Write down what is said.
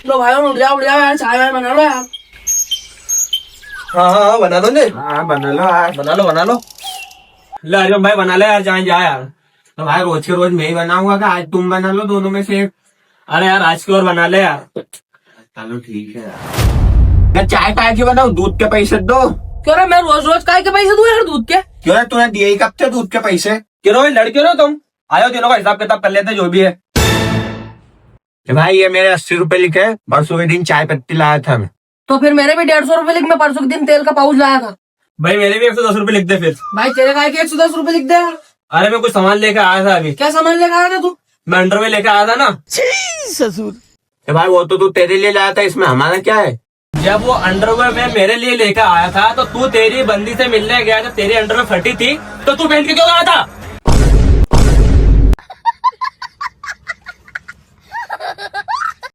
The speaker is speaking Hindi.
लो भाई उठ जाओ यार, चाय वाय बना लो यार। हाँ बना दो ने। हाँ बना लो यार। बना लो। ले अर्जुन भाई बना ले यार, जहाँ जा यार। तो भाई रोज के रोज मैं ही बनाऊंगा क्या? आज तुम बना लो दोनों में से एक। अरे यार आज की और बना ले यार। चलो ठीक है यार। मैं चाय काय की बनाऊं? दूध के पैसे दो। क्यों रे, मैं रोज रोज काय के पैसे दूं यार दूध के? क्यों है तूने दिए ही कब थे दूध के पैसे? क्यों भाई लड़के हो तुम? आयो तीनों का हिसाब किताब कर लेते हैं जो भी है। भाई ये मेरे 80 रुपए लिखे हैं, परसों के दिन चाय पत्ती लाया था मैं। तो फिर मेरे भी 150 रुपए लिख, मैं परसों के दिन तेल का पाउच लाया था। भाई मेरे भी 110 रुपए लिख दे फिर। भाई तेरे काय के 110 रुपए लिख दे यार। अरे मैं कुछ सामान लेकर आया था अभी। क्या सामान लेकर आया था तू? मैं अंडरवेयर लेकर आया था ना। भाई वो तो तू तेरे लिए लाया था, इसमें हमारा क्या है? जब वो अंडरवेयर मैं मेरे लिए लेकर आया था तो तू तेरी बंदी से मिलने गया था, तेरी अंडरवेयर फटी थी तो तू पहन के क्यों आया था?